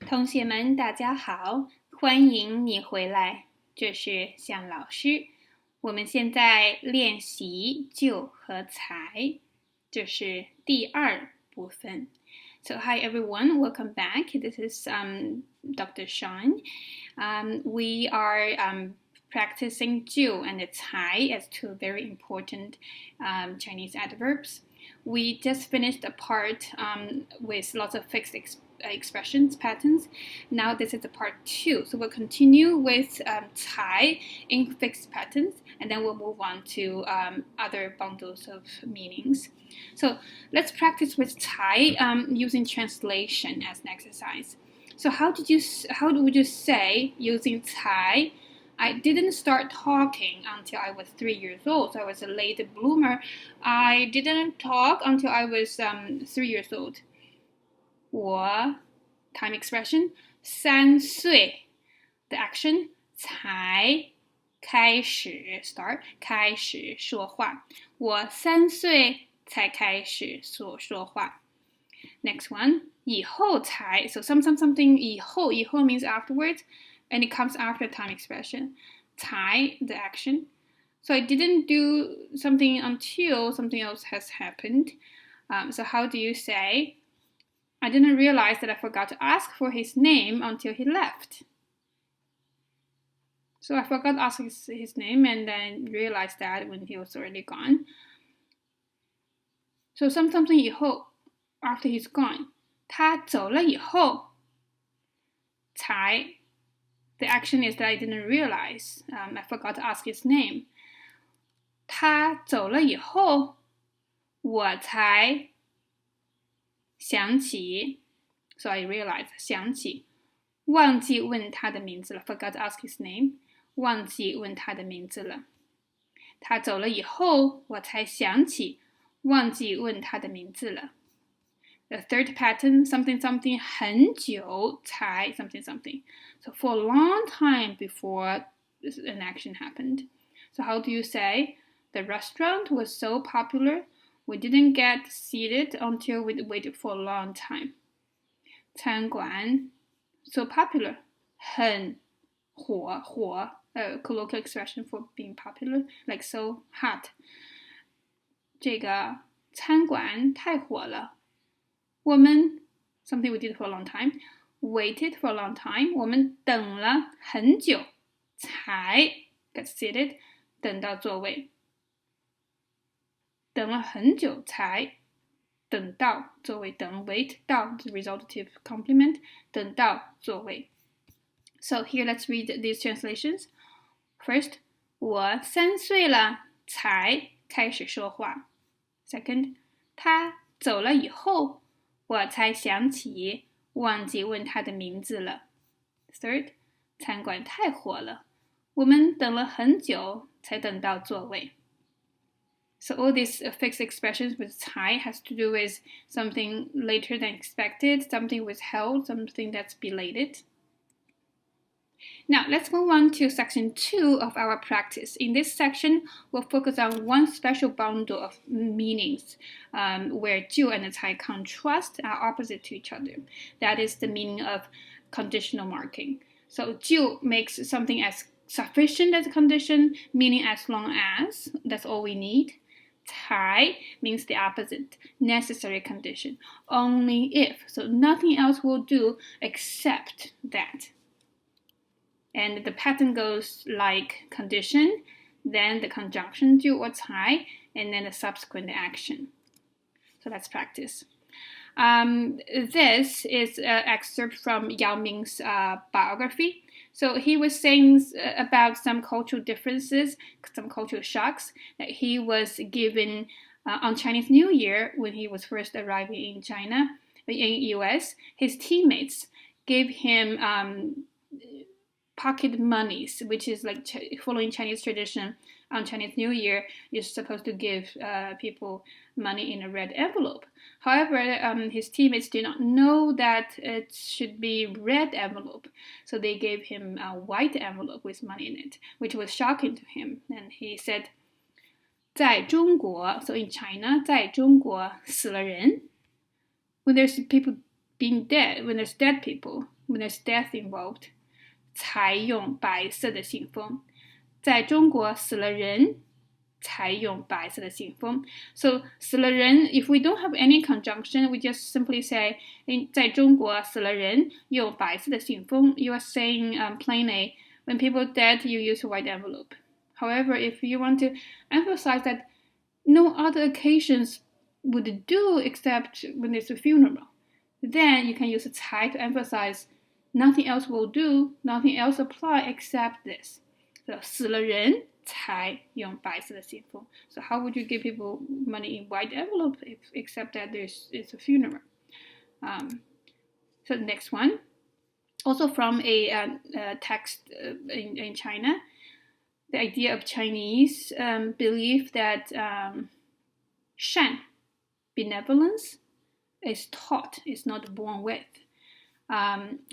同学们，大家好，欢迎你回来，这是向老师。我们现在练习就和才，这是第二部分。So hi everyone, welcome back. This is Dr. Sean. We are practicing 就 and 才 as two very important Chinese adverbs. We just finished a part with lots of fixed expressions, patterns. Now this is the part 2. So we'll continue with 才 in fixed patterns, and then we'll move on to other bundles of meanings. So let's practice with 才 using translation as an exercise. So how would you say using 才? I didn't start talking until I was 3 years old, so I was a late bloomer. I didn't talk until I was 3 years old. 我 time expression 3岁 the action 才开始 start 开始说话。我3岁才开始说话。Next one 以后才 so something 以后 means afterwards, and it comes after time expression. 才 the action. So I didn't do something until something else has happened. So how do you say? I didn't realize that I forgot to ask for his name until he left. So I forgot to ask his name and then realized that when he was already gone. So something 以后 after he's gone. 他走了以后才 the action is that I didn't realize. I forgot to ask his name. 他走了以后我才想起 so I realized 想起忘记问他的名字了 forgot to ask his name 忘记问他的名字了他走了以后我才想起忘记问他的名字了 The third pattern something 很久才 something so for a long time before an action happened. So how do you say the restaurant was so popular we didn't get seated until we waited for a long time. 餐馆 so popular 很火 colloquial expression for being popular like so hot. 这个餐馆太火了我们 something we did for a long time waited for a long time 我们等了很久才 get seated 等到座位等了很久才等到座位等 wait 到 the resultative complement 等到座位 So here let's read these translations. First, 我3岁了才开始说话 Second, 他走了以后我才想起忘记问他的名字了 Third, 餐馆太火了我们等了很久才等到座位So all these fixed expressions with 才 has to do with something later than expected, something withheld, something that's belated. Now let's move on to section 2 of our practice. In this section, we'll focus on one special bundle of meanings where 就 and 才 contrast are opposite to each other. That is the meaning of conditional marking. So 就 makes something as sufficient as a condition, meaning as long as, that's all we need. 才 means the opposite, necessary condition, only if, so nothing else will do except that. And the pattern goes like condition, then the conjunction 就 or 才, and then the subsequent action. So let's practice. This is an excerpt from Yao Ming's biography. So he was saying about some cultural differences, some cultural shocks that he was given on Chinese New Year when he was first arriving in China, in US. His teammates gave him pocket monies, which is like following Chinese tradition. On Chinese New Year, you're supposed to give people money in a red envelope. However, his teammates did not know that it should be red envelope, so they gave him a white envelope with money in it, which was shocking to him. And he said, 在中国, so in China, 在中国死了人. When there's people being dead, when there's dead people, when there's death involved, 才用白色的信封。在中国死了人才用白色的信封。So 死了人 if we don't have any conjunction, we just simply say 在中国死了人用白色的信封。You are saying plainly when people are dead, you use a white envelope. However, if you want to emphasize that no other occasions would do except when there's a funeral, then you can use 才 to emphasize nothing else will do, nothing else apply except this. So 死了人才用白色的信封。So how would you give people money in white envelope except that it's a funeral? So the next one, also from a text in China, the idea of Chinese belief that 善 benevolence is taught, is not born with.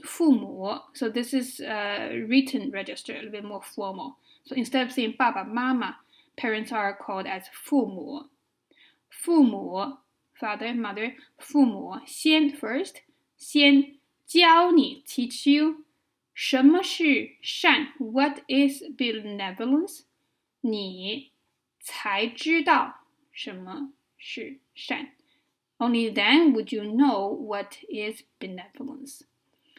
父母, so this is written register, a little bit more formal. So instead of saying 爸爸妈妈, parents are called as 父母. 父母, father, mother, 父母, 先 first, 先教你 teach you 什么是善 what is benevolence, 你才知道什么是善. Only then would you know what is benevolence.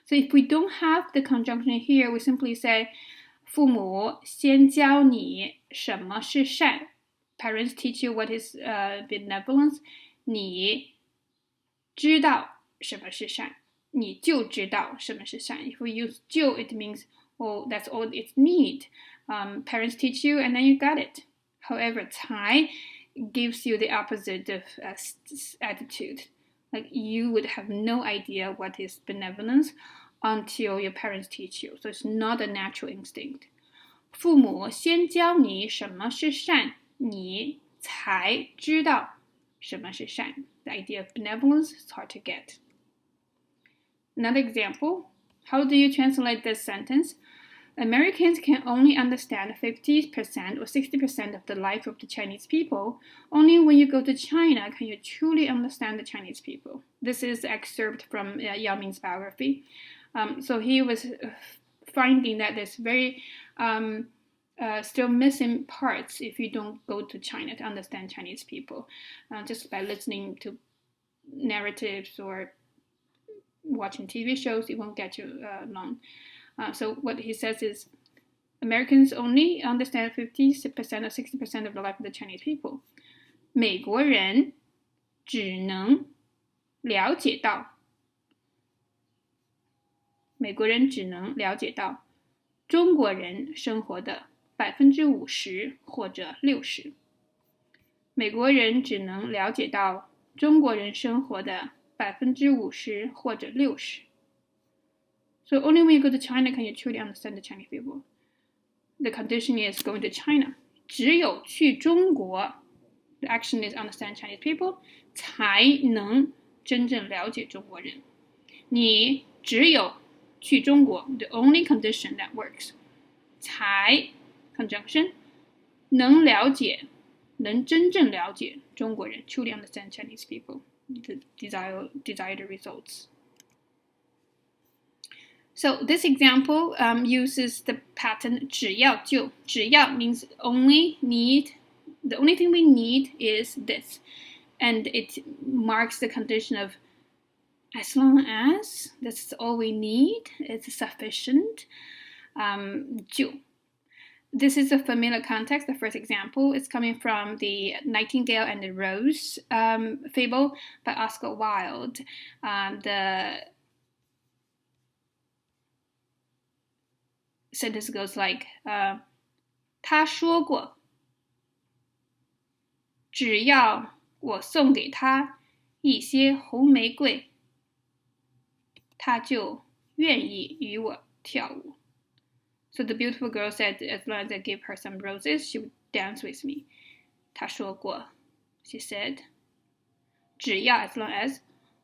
So if we don't have the conjunction here, we simply say 父母先教你什么是善. Parents teach you what is benevolence. 你知道什么是善，你就知道什么是善。If we use 就, it means, oh, that's all it needs. Parents teach you and then you got it. However, 才 gives you the opposite of attitude. Like you would have no idea what is benevolence until your parents teach you. So it's not a natural instinct. 父母先教你什么是善，你才知道什么是善. The idea of benevolence is hard to get. Another example, how do you translate this sentence? Americans can only understand 50% or 60% of the life of the Chinese people. Only when you go to China can you truly understand the Chinese people. This is an excerpt from Yao Ming's biography. So he was finding that there's very still missing parts if you don't go to China to understand Chinese people. Just by listening to narratives or watching TV shows, it won't get you along. So what he says is Americans only understand 50% or 60% of the life of the Chinese people. 美国人只能了解到中国人生活的50%或者60%。美国人只能了解到中国人生活的50%或者60%。So only when you go to China can you truly understand the Chinese people. The condition is going to China. 只有去中国 the action is understand Chinese people, 才能真正了解中国人。你只有去中国 the only condition that works. 才 conjunction 能了解能真正了解中国人 truly understand Chinese people. The desired results. So this example uses the pattern 只要就. 只要 means only need. The only thing we need is this. And it marks the condition of as long as that's all we need, it's sufficient. 就. This is a familiar context. The first example is coming from the Nightingale and the Rose fable by Oscar Wilde. The sentence goes like, 他说过只要我送给他一些红玫瑰，他就愿意与我跳舞。So the beautiful girl said, as long as I give her some roses, she would dance with me. 她说过 she said, 只要 as long as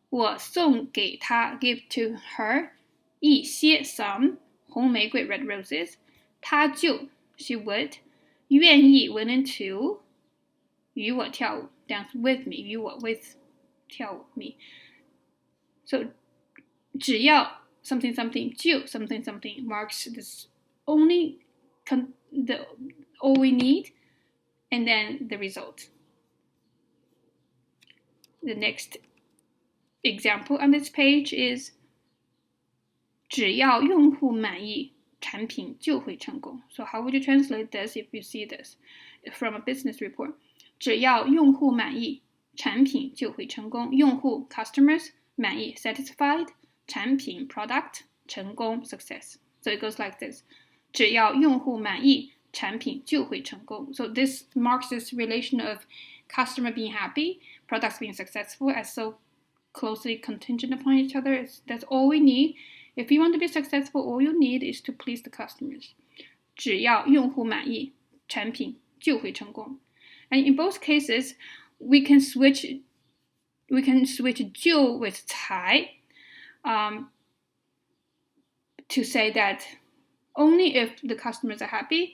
我送给她 give to her 一些 some 红玫瑰 red roses, 她就 she would 愿意 willing to 与我跳舞 dance with me 与我 with 跳舞 me. So 只要 something something 就 something something marks this only all we need and then the result. The next example on this page is 只要用户满意，产品就会成功. So how would you translate this if you see this from a business report? 只要用户满意，产品就会成功。用户 customers 满意 satisfied 产品 product 成功 success. So it goes like this. 只要用户满意，产品就会成功. So this marks this relation of customer being happy, products being successful as so closely contingent upon each other. That's all we need. If you want to be successful, all you need is to please the customers. 只要用户满意，产品就会成功. And in both cases, we can switch 就 with 才 to say that only if the customers are happy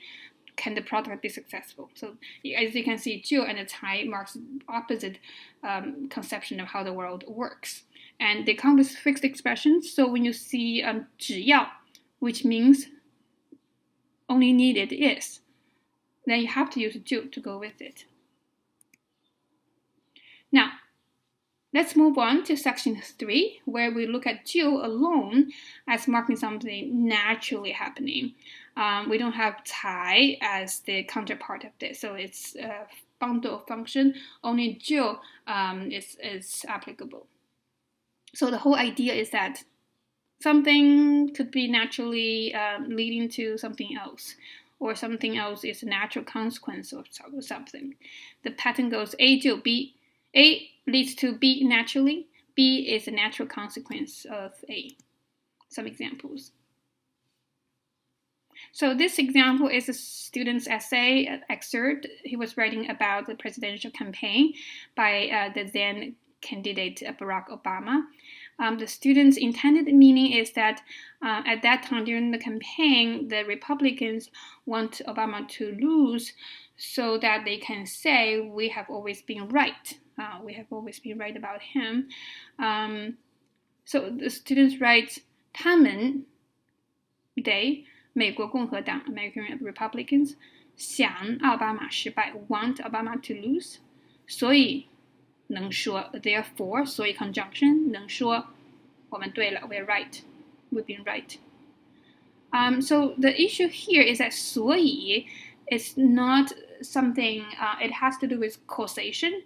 can the product be successful. So as you can see, 就 and 才 marks opposite conception of how the world works. And they come with fixed expressions. So when you see 只要, which means only needed is, then you have to use 就 to go with it. Now, let's move on to section 3, where we look at 就 alone as marking something naturally happening. We don't have 才 as the counterpart of this, so it's a bundle of function. Only 就 is applicable. So the whole idea is that something could be naturally leading to something else, or something else is a natural consequence of something. The pattern goes A 就 B. A leads to B naturally. B is a natural consequence of A. Some examples. So this example is a student's essay excerpt. He was writing about the presidential campaign by the then candidate Barack Obama. The student's intended meaning is that at that time during the campaign, the Republicans want Obama to lose so that they can say, we have always been right. We have always been right about him. So the students write, 他们 they 美国共和党 American Republicans 想奥巴马失败 want Obama to lose 所以能说 therefore 所以 conjunction 能说我们对了 we're right we've been right. So the issue here is that 所以 is not something it has to do with causation.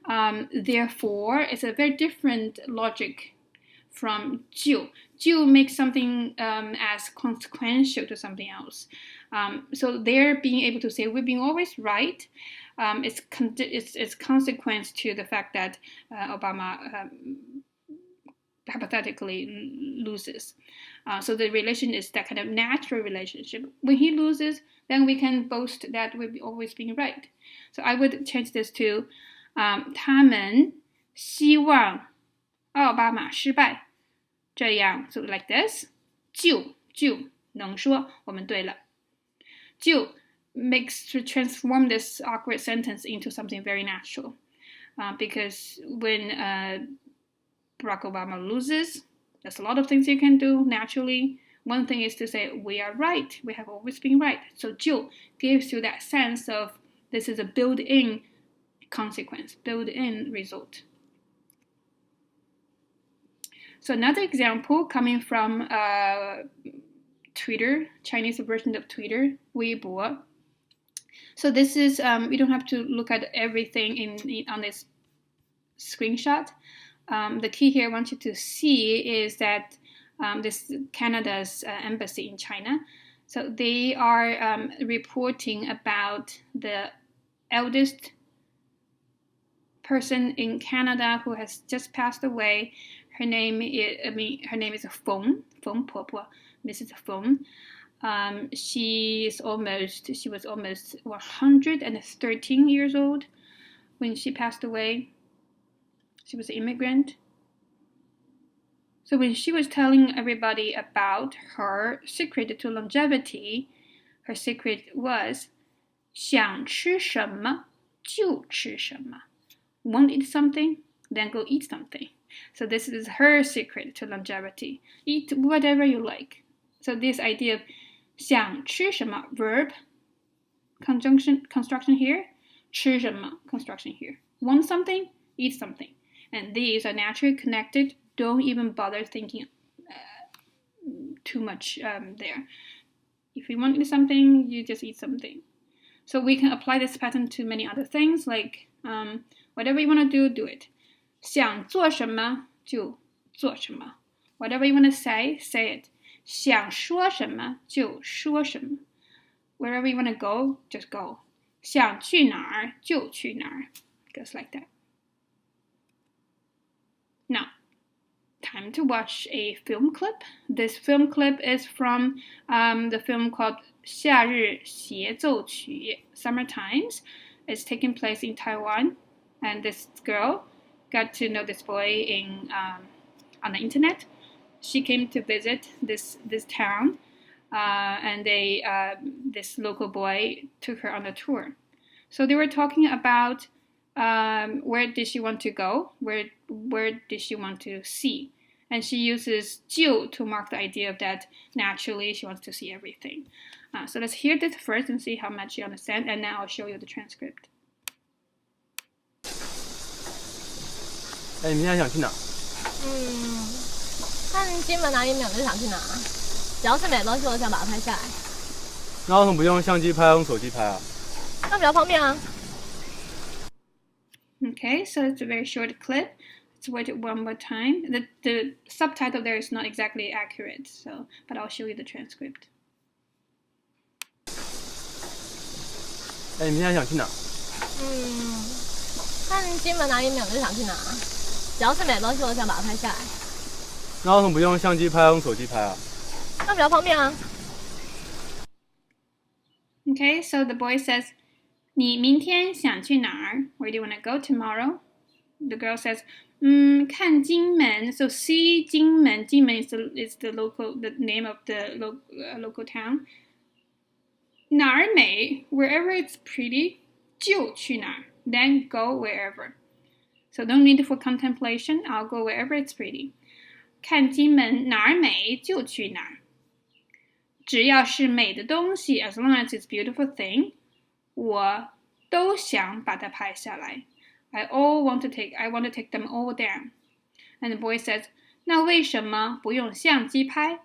Therefore, it's a very different logic from 就. 就 makes something as consequential to something else. So they're being able to say we've been always right. It's consequence to the fact that Obama hypothetically loses. So the relation is that kind of natural relationship. When he loses, then we can boast that we've always been right. So I would change this to 他们希望奥巴马失败。这样 so like this 就能说我们对了。就 makes to transform this awkward sentence into something very natural. Because when Barack Obama loses, there's a lot of things you can do naturally. One thing is to say, we are right. We have always been right. So 就 gives you that sense of this is a built-in consequence, built-in result. So another example coming from Twitter, Chinese version of Twitter, 微博. So this is, you don't have to look at everything on this screenshot. The key here I want you to see is that this Canada's embassy in China. So they are reporting about the eldest person in Canada who has just passed away. Her name is Feng婆婆, Mrs. Feng. She was almost 113 years old when she passed away. She was an immigrant. So when she was telling everybody about her secret to longevity, her secret was 想吃什么就吃什么. Want to eat something? Then go eat something. So this is her secret to longevity. Eat whatever you like. So this idea of 想吃什么 verb construction here, 吃什么 construction here. Want something, eat something. And these are naturally connected. Don't even bother thinking too much there. If you want something, you just eat something. So we can apply this pattern to many other things, like whatever you want to do, do it. 想做什么就做什么. Whatever you want to say, say it. 想说什么就说什么. Wherever you want to go, just go. 想去哪儿就去哪儿. Goes like that. Now, time to watch a film clip. This film clip is from the film called 夏日协奏曲, Summer Times. It's taking place in Taiwan, and this girl got to know this boy on the internet. She came to visit this town, and this local boy took her on a tour. So they were talking about where did she want to go, where did she want to see. And she uses 就 to mark the idea of that naturally she wants to see everything. So let's hear this first and see how much you understand, and now I'll show you the transcript. 哎，你明天想去哪？看金门哪里美我就想去哪，只要是美的东西我都想把它拍下来。那为什么不用相机拍，用手机拍啊？那比较方便啊。Okay, so it's a very short clip. Let's watch it one more time. The subtitle there is not exactly accurate, so but I'll show you the transcript. 哎，你明天想去哪？看金门哪里美我就想去哪，只要是美的东西我都想把它拍下来。那为什么不用相机拍，用手机拍啊？那比较方便啊。Okay, so the boy says, 你明天想去哪儿? Where do you want to go tomorrow? The girl says, 看金门. So see 金门. 金门 is the name of the local town. 哪儿美? Wherever it's pretty, 就去哪儿. Then go wherever. So no need for contemplation. I'll go wherever it's pretty. 看金门哪儿美就去哪儿。只要是美的东西 as long as it's a beautiful thing, 我都想把它拍下来. I want to take them all down. And the boy says, 那为什么不用相机拍?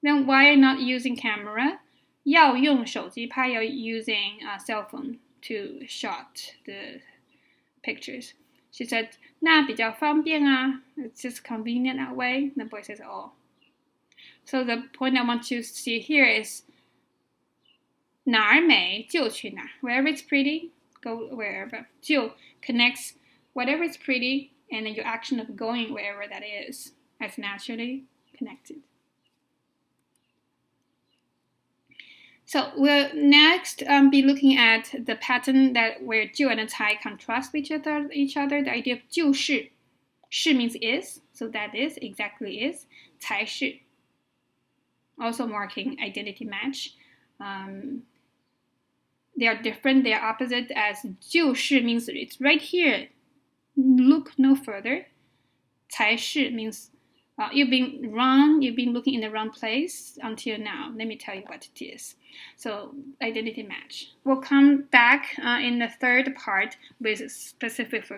Then why not using camera? 要用手机拍, you're using a cell phone to shot the pictures. She said, 那比较方便啊. It's just convenient that way. And the boy says, oh. So the point I want you to see here is 哪儿美就去哪儿. Wherever it's pretty, go wherever. 就 connects whatever is pretty and then your action of going wherever that is as naturally connected. So we'll next be looking at the pattern that where 就 and 才 contrast each other. The idea of 就是 是 means is, so that is exactly is. 才是 also marking identity match. They are different, they are opposite, as 就是 means it's right here. Look no further. 才是 means you've been wrong, you've been looking in the wrong place until now. Let me tell you what it is. So, identity match. We'll come back in the third part with specific